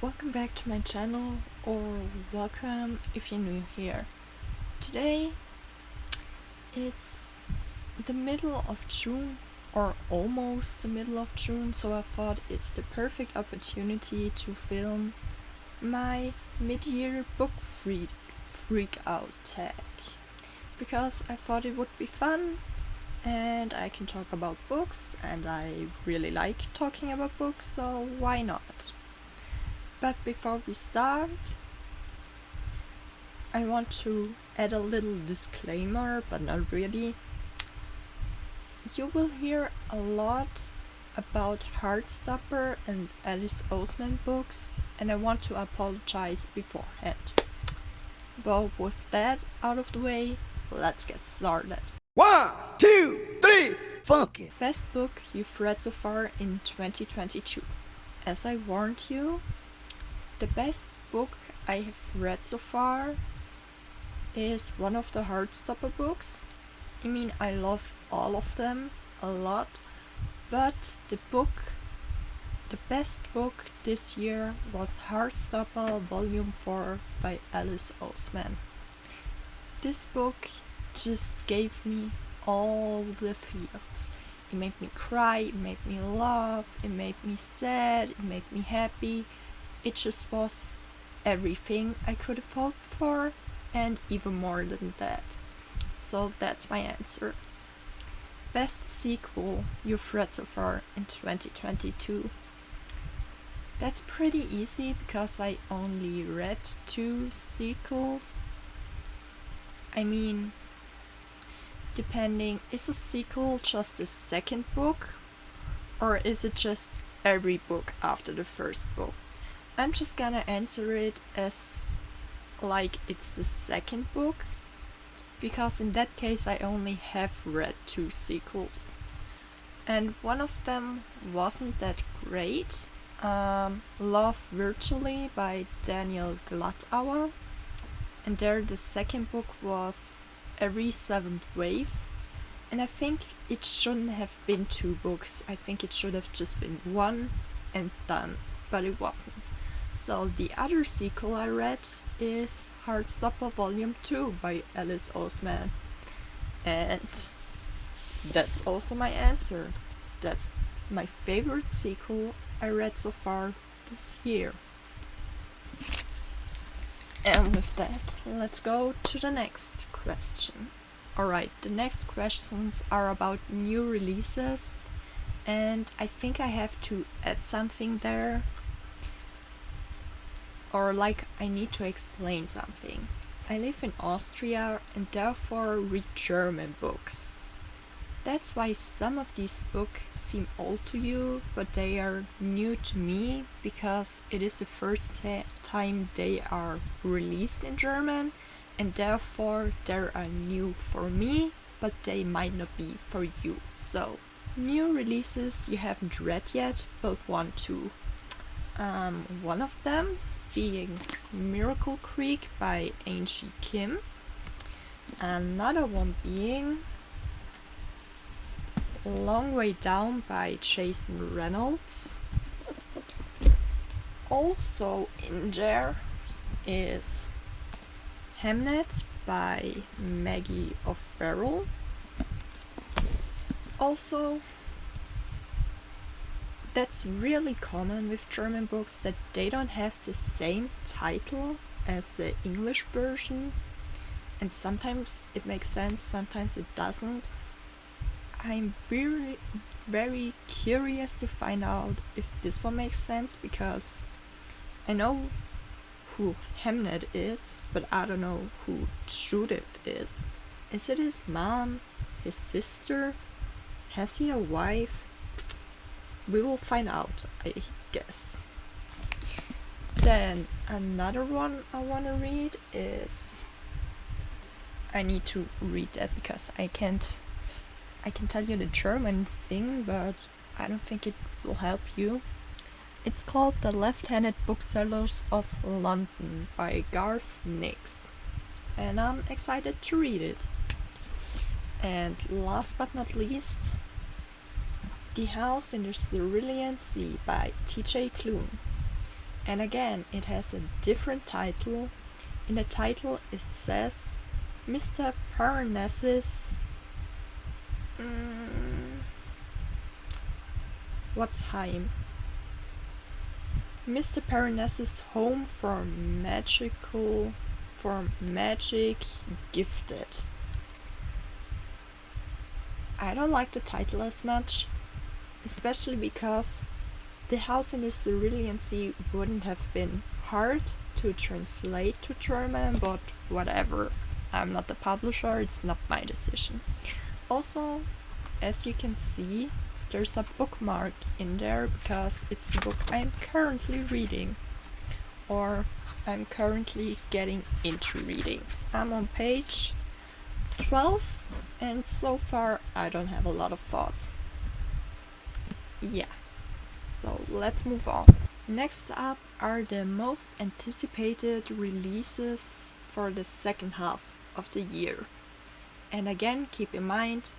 Welcome back to my channel, or welcome if you're new here. Today it's the middle of June, or almost the middle of June, so I thought it's the perfect opportunity to film my mid-year book freakout tag, because I thought it would be fun and I can talk about books, and I really like talking about books, so why not? But before we start, I want to add a little disclaimer, but not really. You will hear a lot about Heartstopper and Alice Oseman books, and I want to apologize beforehand. But with that out of the way, let's get started. 1, 2, 3, funk it! Best book you've read so far in 2022. As I warned you, the best book I have read so far is one of the Heartstopper books. I mean, I love all of them a lot, but the best book this year was Heartstopper Volume 4 by Alice Oseman. This book just gave me all the feels. It made me cry, it made me laugh, it made me sad, it made me happy. It just was everything I could have hoped for, and even more than that. So that's my answer. Best sequel you've read so far in 2022. That's pretty easy because I only read 2 sequels. I mean, depending, is a sequel just the second book, or is it just every book after the first book? I'm just gonna answer it as like it's the second book, because in that case I only have read 2 sequels, and one of them wasn't that great. Love Virtually by Daniel Glattauer, and there the second book was Every Seventh Wave, and I think it shouldn't have been 2 books. I think it should have just been 1 and done, but it wasn't. So the other sequel I read is Heartstopper Volume 2 by Alice Oseman, and that's also my answer. That's my favorite sequel I read so far this year. And with that, let's go to the next question. Alright, the next questions are about new releases, and I think I have to add something there. Or like, I need to explain something. I live in Austria and therefore read German books. That's why some of these books seem old to you, but they are new to me because it is the first time they are released in German, and therefore they are new for me, but they might not be for you. So, new releases you haven't read yet, but want to. One of them being Miracle Creek by Angie Kim. Another one being Long Way Down by Jason Reynolds. Also in there is Hamnet by Maggie O'Farrell. Also, that's really common with German books, that they don't have the same title as the English version, and sometimes it makes sense, sometimes it doesn't. I'm very curious to find out if this one makes sense, because I know who Hamnet is, but I don't know who Judith is. Is it his mom? His sister? Has he a wife? We will find out, I guess. Then another one I want to read is, I need to read that because I can tell you the German thing, but I don't think it will help you. It's called The Left-Handed Booksellers of London by Garth, and I'm excited to read it. And last but not least, The House in the Cerulean Sea by T.J. Klum. And again, it has a different title. In the title it says Mr. Parnassus what's Heim? Mr. Parnassus' home for magic gifted. I don't like the title as much, especially because the house in the Cerulean Sea wouldn't have been hard to translate to German, but whatever. I'm not the publisher, it's not my decision. Also, as you can see, there's a bookmark in there because it's the book I'm currently reading, or I'm currently getting into reading. I'm on page 12, and so far I don't have a lot of thoughts. Yeah, so let's move on. Next up are the most anticipated releases for the second half of the year. And again, keep in mind,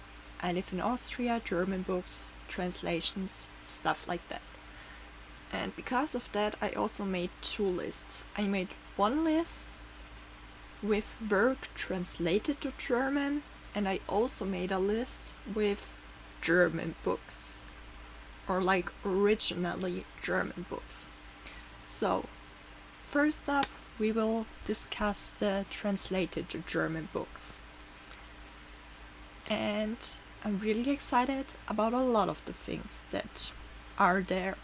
I live in Austria, German books, translations, stuff like that. And because of that, I also made 2 lists. I made one list with work translated to German, and I also made a list with German books, or like originally German books. So, first up, we will discuss the translated to German books. And I'm really excited about a lot of the things that are there.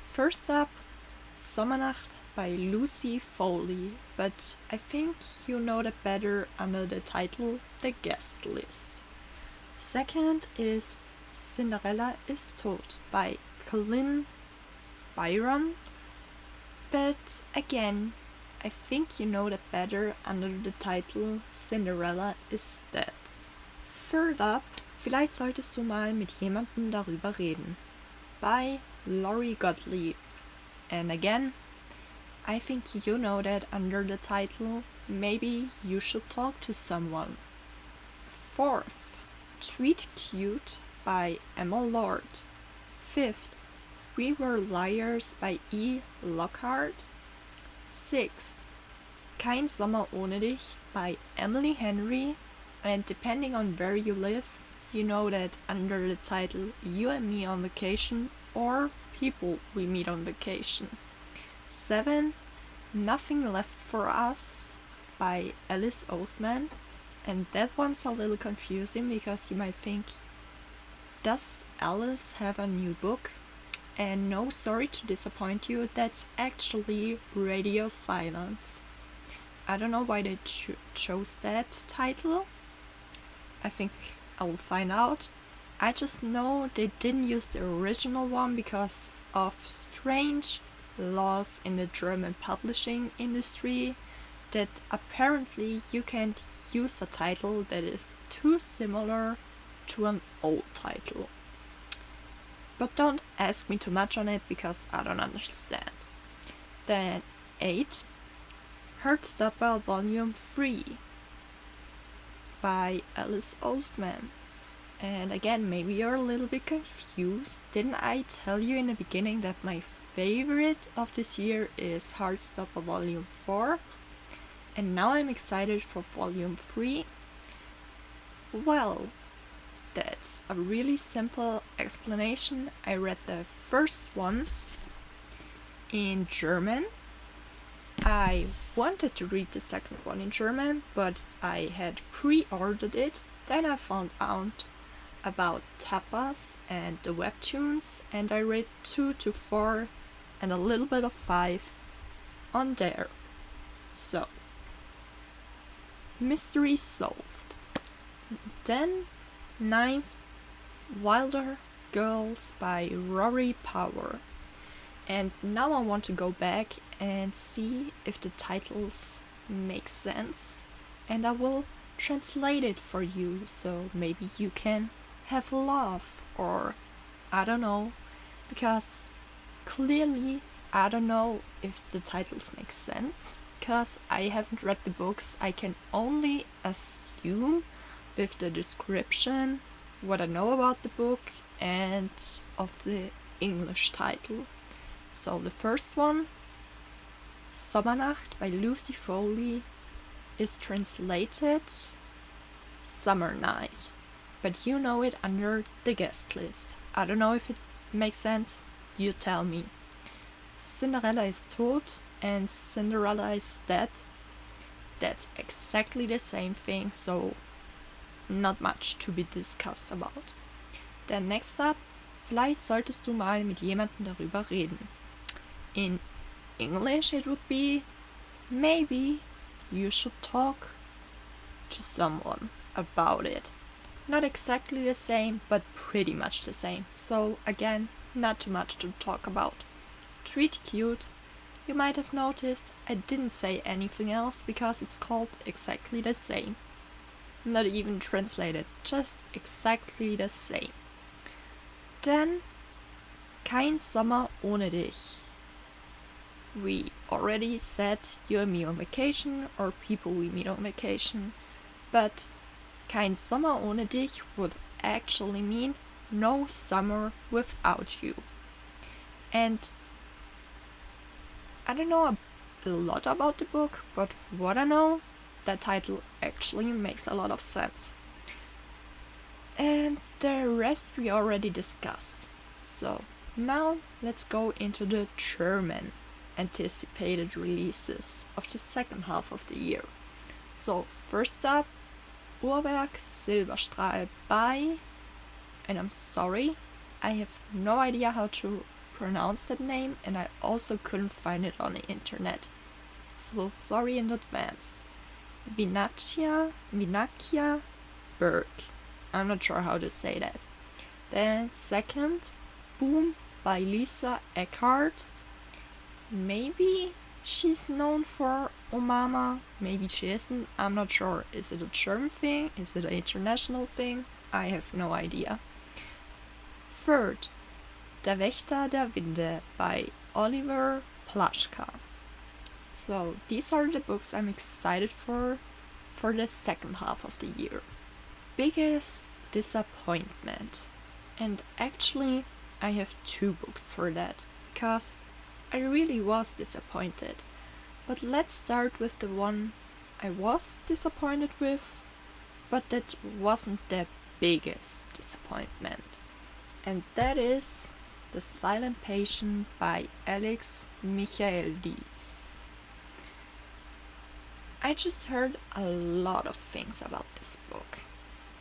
First up, Sommernacht by Lucy Foley, but I think you know that better under the title The Guest List. Second is Cinderella is Tot by Klum Byron, but again, I think you know that better under the title Cinderella is Dead. Third up, Vielleicht solltest du mal mit jemandem darüber reden by Larue Gottlieb. And again, I think you know that under the title Maybe You Should Talk to Someone. Fourth, Tweet Cute by Emma Lord. Fifth, We Were Liars by E. Lockhart. Sixth, Kein Sommer ohne dich by Emily Henry. And depending on where you live, you know that under the title You and Me on Vacation or People We Meet on Vacation. 7. Nothing Left for Us by Alice Oseman. And that one's a little confusing because you might think, does Alice have a new book? And no, sorry to disappoint you, that's actually Radio Silence. I don't know why they chose that title. I think I will find out. I just know they didn't use the original one because of strange laws in the German publishing industry that apparently you can't use a title that is too similar to an old title. But don't ask me too much on it because I don't understand. Then 8. Heartstopper Volume 3 by Alice Oseman. And again, maybe you're a little bit confused. Didn't I tell you in the beginning that my favorite of this year is Heartstopper Volume 4? And now I'm excited for Volume 3. Well, that's a really simple explanation. I read the first one in German. I wanted to read the second one in German, but I had pre-ordered it. Then I found out about tapas and the webtoons, and I read 2 to 4 and a little bit of 5 on there. So, mystery solved. Then 9th, Wilder Girls by Rory Power. And now I want to go back and see if the titles make sense, and I will translate it for you so maybe you can have a laugh, or I don't know, because clearly I don't know if the titles make sense because I haven't read the books. I can only assume with the description what I know about the book and of the English title. So the first one Sommernacht by Lucy Foley is translated Summer Night, but you know it under the guest list. I don't know if it makes sense, you tell me. Cinderella is tot and Cinderella is dead. That's exactly the same thing, so not much to be discussed about. Then next up, vielleicht solltest du mal mit jemandem darüber reden. In English it would be, maybe you should talk to someone about it. Not exactly the same, but pretty much the same. So again, not too much to talk about. Treat cute. You might have noticed I didn't say anything else because it's called exactly the same. Not even translated, just exactly the same. Then, Kein Sommer ohne dich. We already said you and me on vacation or people we meet on vacation, but Kein Sommer ohne dich would actually mean no summer without you. And I don't know a lot about the book, but what I know, that title actually makes a lot of sense. And the rest we already discussed. So now let's go into the German anticipated releases of the second half of the year. So first up, Uhrwerk Silberstrahl by, and I'm sorry, I have no idea how to pronounce that name, and I also couldn't find it on the internet. So sorry in advance. Vinacia Berg. I'm not sure how to say that. Then second, Boom by Lisa Eckhart. Maybe she's known for Oh Mama, maybe she isn't, I'm not sure. Is it a German thing? Is it an international thing? I have no idea. Third, Der Wächter der Winde by Oliver Plaschka. So these are the books I'm excited for the second half of the year. Biggest disappointment. And actually I have two books for that, because I really was disappointed. But let's start with the one I was disappointed with, but that wasn't the biggest disappointment. And that is The Silent Patient by Alex Michaelides. I just heard a lot of things about this book,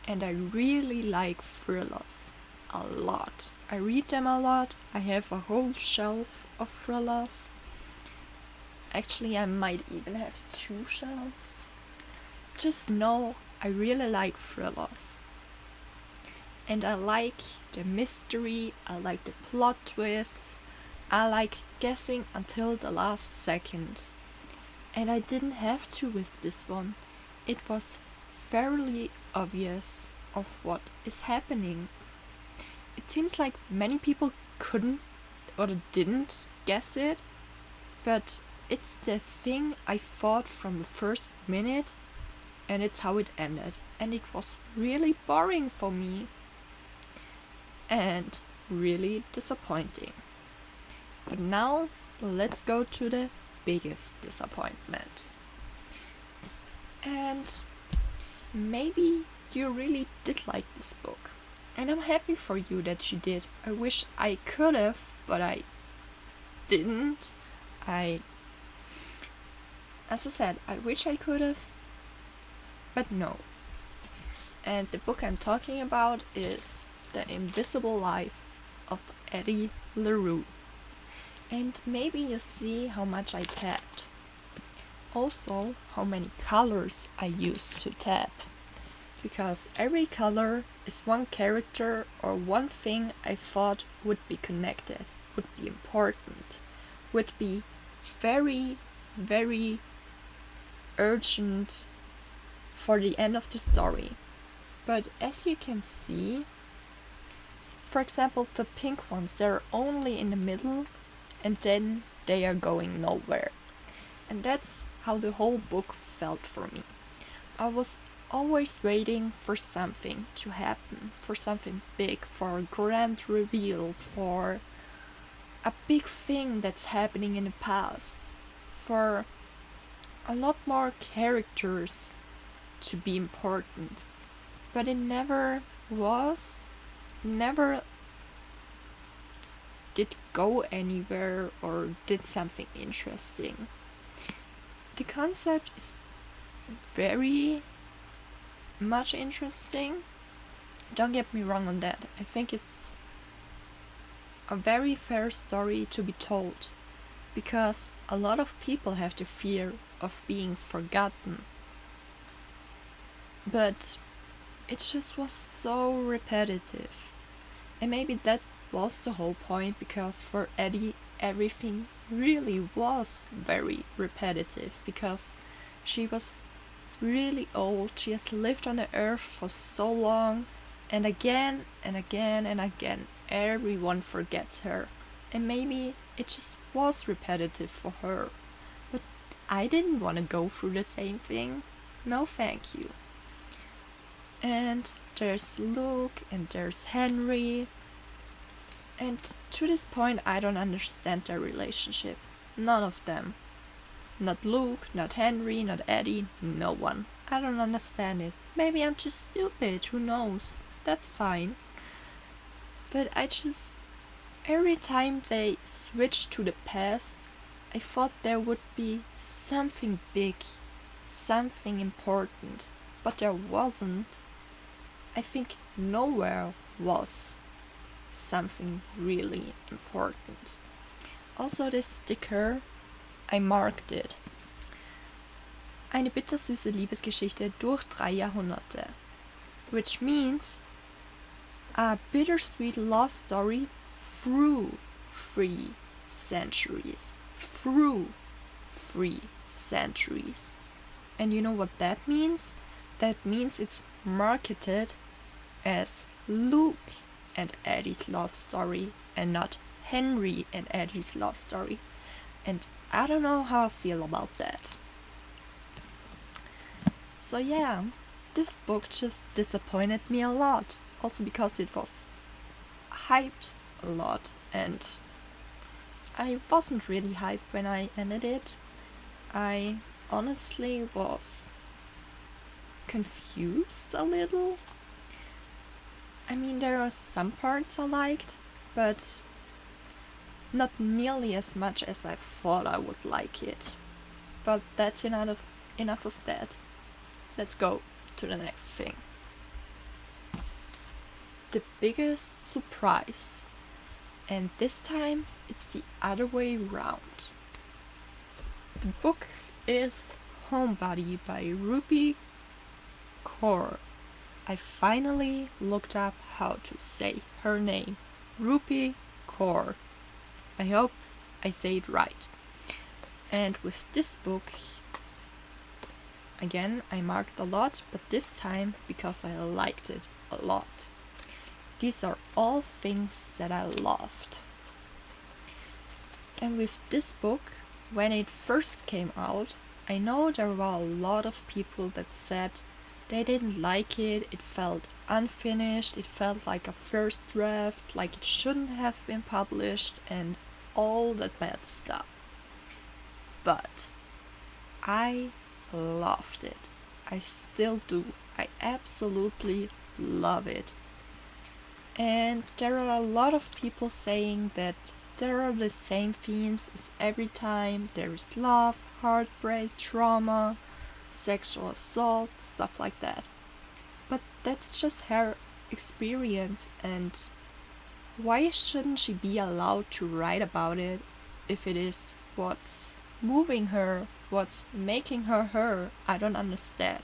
and I really like thrillers a lot. I read them a lot. I have a whole shelf of thrillers. Actually, I might even have 2 shelves. Just know I really like thrillers. And I like the mystery, I like the plot twists, I like guessing until the last second. And I didn't have to with this one. It was fairly obvious of what is happening. It seems like many people couldn't or didn't guess it, but it's the thing I thought from the first minute, and it's how it ended. And it was really boring for me. And really disappointing. But now, let's go to the biggest disappointment. And maybe you really did like this book. And I'm happy for you that you did. I wish I could have, but I didn't. As I said, I wish I could have, but no. And the book I'm talking about is The Invisible Life of Eddie Larue. And maybe you see how much I tapped. Also, how many colors I used to tap. Because every color is one character or one thing I thought would be connected, would be important, would be very, very urgent for the end of the story. But as you can see, for example, the pink ones, they're only in the middle and then they are going nowhere. And that's how the whole book felt for me. I was always waiting for something to happen, for something big, for a grand reveal, for a big thing that's happening in the past, for a lot more characters to be important, but it never was, never did go anywhere or did something interesting. The concept is very much interesting. Don't get me wrong on that. I think it's a very fair story to be told, because a lot of people have the fear of being forgotten. But it just was so repetitive. And maybe that was the whole point, because for Eddie everything really was very repetitive, because she was really old, she has lived on the earth for so long, and again and again and again everyone forgets her. And maybe it just was repetitive for her. But I didn't want to go through the same thing. No thank you. And there's Luke and there's Henry. And to this point I don't understand their relationship. None of them. Not Luke, not Henry, not Eddie, no one. I don't understand it. Maybe I'm just stupid, who knows? That's fine. But every time they switched to the past, I thought there would be something big, something important. But there wasn't. I think nowhere was something really important. Also this sticker, I marked it. Eine bittersüße Liebesgeschichte durch 3 Jahrhunderte. Which means a bittersweet love story through 3 centuries. Through 3 centuries. And you know what that means? That means it's marketed as Luke and Eddie's love story and not Henry and Eddie's love story. And I don't know how I feel about that. So yeah, this book just disappointed me a lot. Also because it was hyped a lot and I wasn't really hyped when I ended it. I honestly was confused a little. I mean, there are some parts I liked, but not nearly as much as I thought I would like it. But that's enough of that. Let's go to the next thing. The biggest surprise. And this time it's the other way round. The book is Homebody by Rupi Kaur. I finally looked up how to say her name. Rupi Kaur. I hope I say it right. And with this book, again, I marked a lot, but this time because I liked it a lot. These are all things that I loved. And with this book, when it first came out, I know there were a lot of people that said they didn't like it, it felt unfinished, it felt like a first draft, like it shouldn't have been published, and all that bad stuff. But I loved it. I still do. I absolutely love it. And there are a lot of people saying that there are the same themes as every time. There is love, heartbreak, trauma, sexual assault, stuff like that. But that's just her experience, and why shouldn't she be allowed to write about it if it is what's moving her, what's making her her? I don't understand.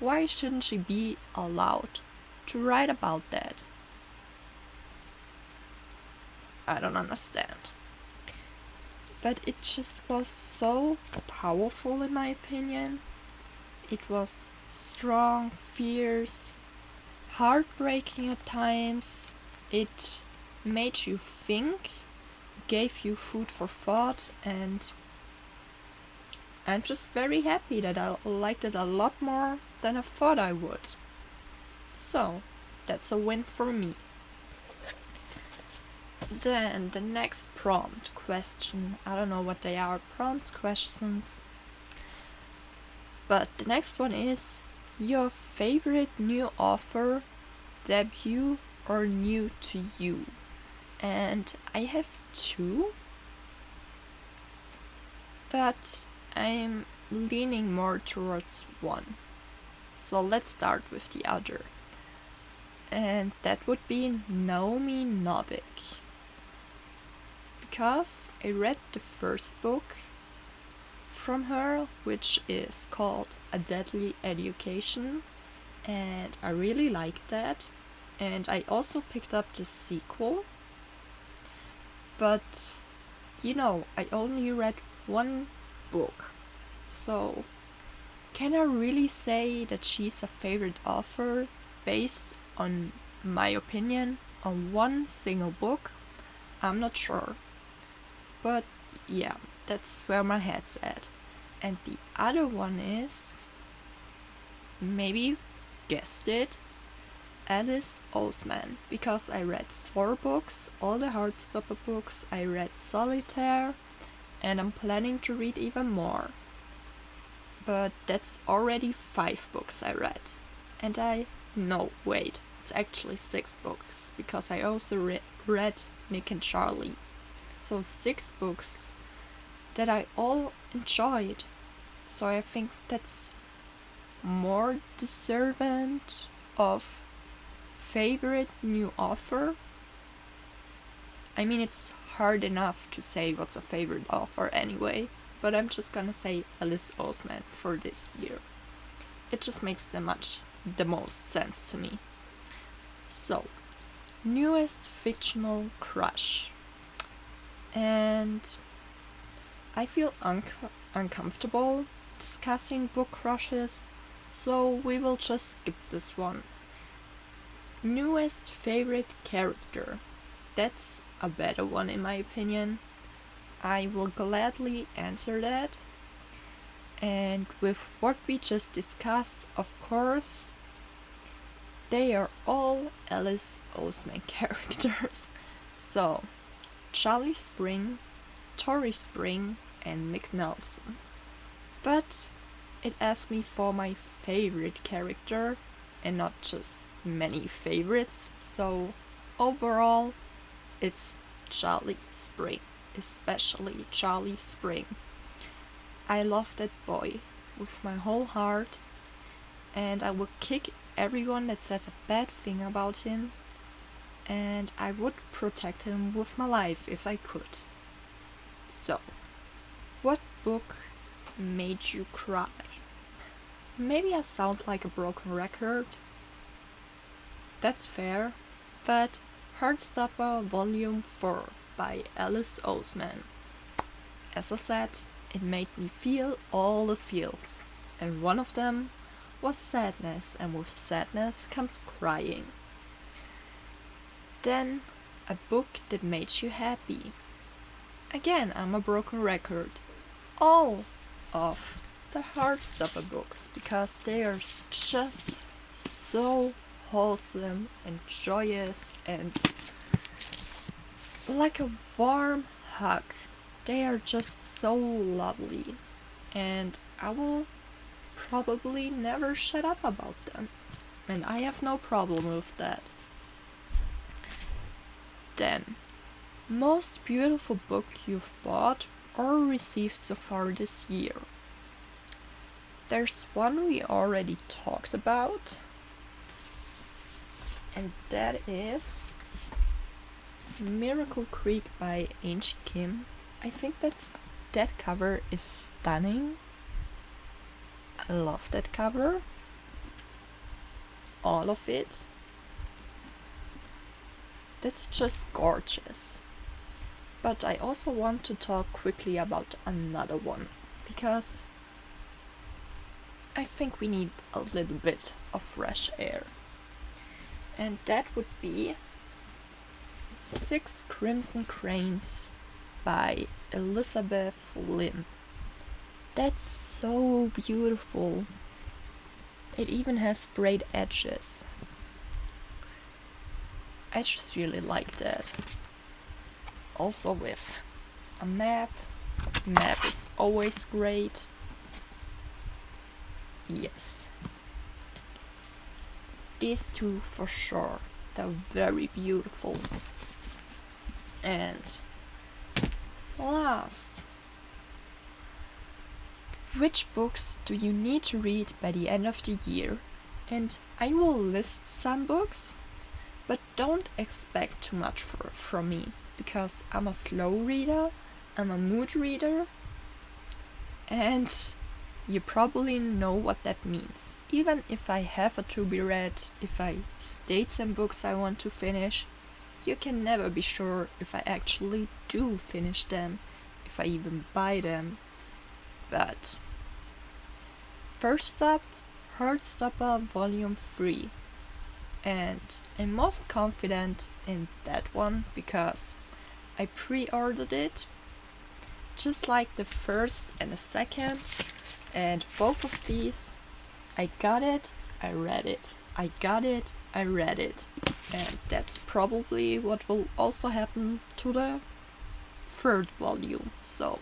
Why shouldn't she be allowed to write about that? I don't understand. But it just was so powerful in my opinion. It was strong, fierce, heartbreaking at times. It made you think, gave you food for thought, and I'm just very happy that I liked it a lot more than I thought I would. So, that's a win for me. Then the next prompt question. I don't know what they are, prompts, questions. But the next one is your favorite new author, debut, or new to you. And I have two, but I'm leaning more towards one. So let's start with the other. And that would be Naomi Novik. Because I read the first book from her, which is called A Deadly Education, and I really liked that. And I also picked up the sequel, but I only read one book, so can I really say that she's a favorite author based on my opinion on one single book? I'm not sure, but yeah, that's where my head's at. And the other one is, maybe you guessed it, Alice Oseman, because I read 4 books, all the Heartstopper books, I read Solitaire, and I'm planning to read even more. But that's already 5 books I read. And no, wait, it's actually 6 books, because I also read Nick and Charlie. So 6 books that I all enjoyed. So I think that's more deserving of favorite new author. I mean, it's hard enough to say what's a favorite author anyway, but I'm just gonna say Alice Oseman for this year. It just makes the most sense to me. So, newest fictional crush. And I feel uncomfortable discussing book crushes, so we will just skip this one. Newest favorite character. That's a better one in my opinion. I will gladly answer that. And with what we just discussed, of course, they are all Alice Oseman characters. So, Charlie Spring, Tori Spring, and Nick Nelson. But it asked me for my favorite character, and not just many favorites, so overall it's Charlie Spring, especially Charlie Spring. I love that boy with my whole heart, and I will kick everyone that says a bad thing about him, and I would protect him with my life if I could. So, what book made you cry? Maybe I sound like a broken record. That's fair, but Heartstopper Volume 4 by Alice Oseman. As I said, it made me feel all the feels, and one of them was sadness, and with sadness comes crying. Then, a book that made you happy. Again, I'm a broken record. All of the Heartstopper books, because they are just so wholesome and joyous and like a warm hug. They are just so lovely, and I will probably never shut up about them, and I have no problem with that. Then, most beautiful book you've bought or received so far this year. There's one we already talked about, and that is Miracle Creek by Angie Kim. I think that cover is stunning. I love that cover. All of it. That's just gorgeous. But I also want to talk quickly about another one, because I think we need a little bit of fresh air. And that would be 6 Crimson Cranes by Elizabeth Lim. That's so beautiful. It even has sprayed edges. I just really like that. also with a map. Map is always great. Yes. These two for sure. They're very beautiful. And last, which books do you need to read by the end of the year? And I will list some books, but don't expect too much from me, because I'm a slow reader, I'm a mood reader, and you probably know what that means. Even if I have a to be read, if I state some books I want to finish, you can never be sure if I actually do finish them, if I even buy them. But first up, Heartstopper Volume 3. And I'm most confident in that one because I pre-ordered it, just like the first and the second, and both of these, I got it, I read it, I got it, I read it, and that's probably what will also happen to the third volume, so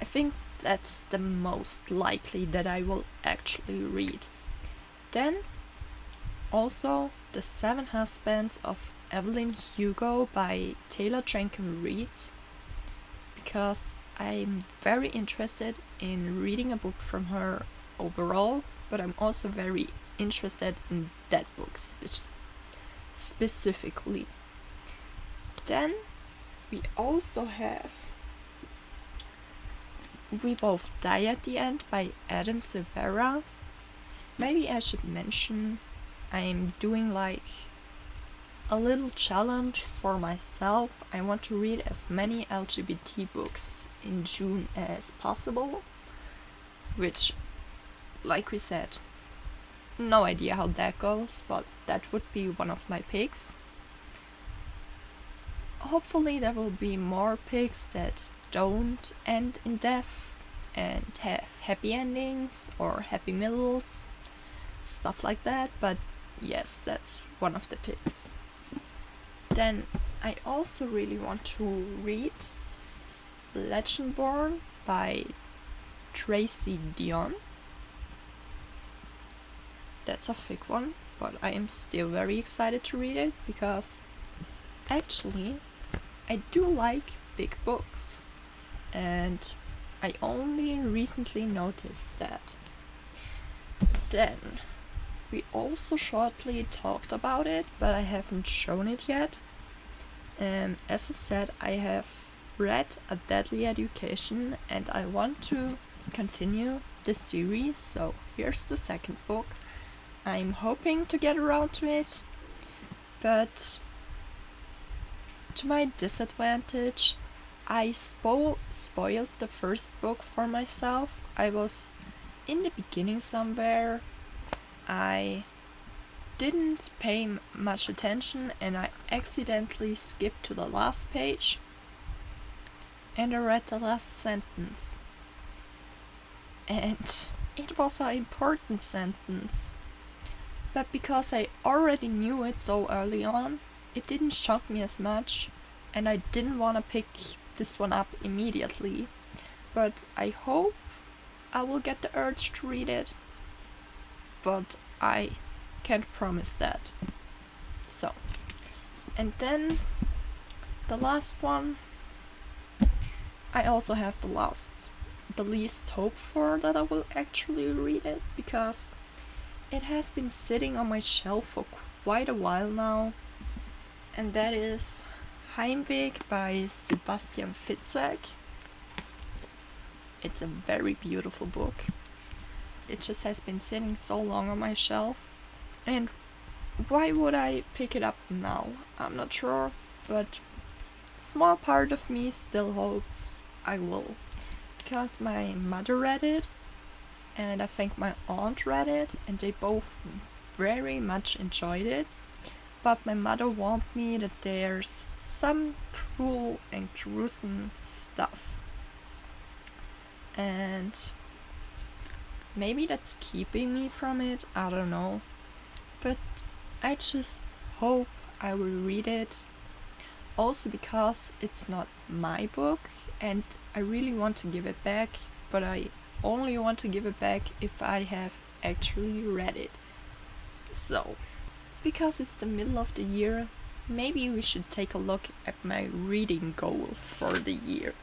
I think that's the most likely that I will actually read. Then also The Seven Husbands of Evelyn Hugo by Taylor Jenkins Reid, because I'm very interested in reading a book from her overall, but I'm also very interested in that book specifically. Then we also have We Both Die at the End by Adam Silvera. Maybe I should mention I'm doing like a little challenge for myself. I want to read as many LGBT books in June as possible, which, like we said, no idea how that goes, but that would be one of my picks. Hopefully there will be more picks that don't end in death and have happy endings or happy middles, stuff like that, but yes, that's one of the picks. Then I also really want to read Legendborn by Tracy Dion. That's a thick one, but I am still very excited to read it because actually I do like big books, and I only recently noticed that. Then we also shortly talked about it, but I haven't shown it yet. As I said, I have read A Deadly Education and I want to continue the series, so here's the second book. I'm hoping to get around to it, but to my disadvantage, I spoiled the first book for myself. I was in the beginning somewhere. I didn't pay much attention and I accidentally skipped to the last page and I read the last sentence. And it was an important sentence. But because I already knew it so early on, it didn't shock me as much, and I didn't want to pick this one up immediately. But I hope I will get the urge to read it, but I can't promise that. So, and then the last one, I also have the least hope for that I will actually read it, because it has been sitting on my shelf for quite a while now, and that is Heimweg by Sebastian Fitzek. It's a very beautiful book. It just has been sitting so long on my shelf, and why would I pick it up now? I'm not sure, but a small part of me still hopes I will, because my mother read it, and I think my aunt read it, and they both very much enjoyed it. But my mother warned me that there's some cruel and gruesome stuff. And maybe that's keeping me from it, I don't know. But I just hope I will read it. Also because it's not my book and I really want to give it back, but I only want to give it back if I have actually read it. So, because it's the middle of the year, maybe we should take a look at my reading goal for the year.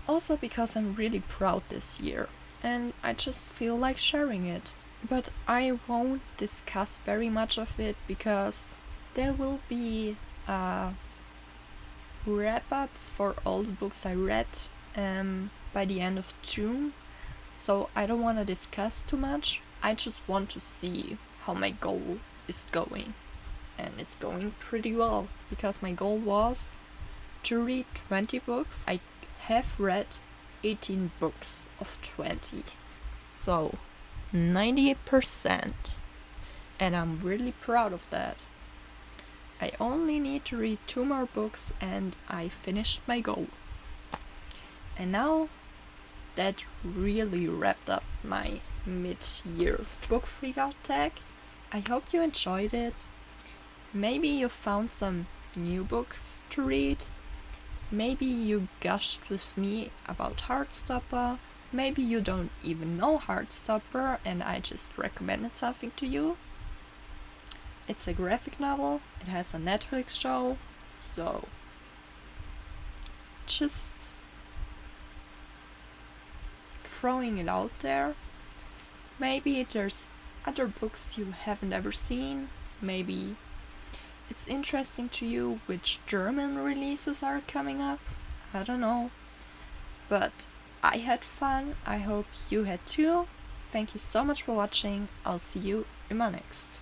Also because I'm really proud this year and I just feel like sharing it. But I won't discuss very much of it because there will be a wrap up for all the books I read by the end of June. So I don't want to discuss too much. I just want to see how my goal is going. And it's going pretty well because my goal was to read 20 books. I have read 18 books of 20. So 98%. And I'm really proud of that. I only need to read 2 more books and I finished my goal. And now that really wrapped up my mid-year book freakout tag. I hope you enjoyed it. Maybe you found some new books to read. Maybe you gushed with me about Heartstopper. Maybe you don't even know Heartstopper and I just recommended something to you. It's a graphic novel, it has a Netflix show, so just throwing it out there. Maybe there's other books you haven't ever seen. Maybe it's interesting to you which German releases are coming up. I don't know. But I had fun. I hope you had too. Thank you so much for watching. I'll see you in my next.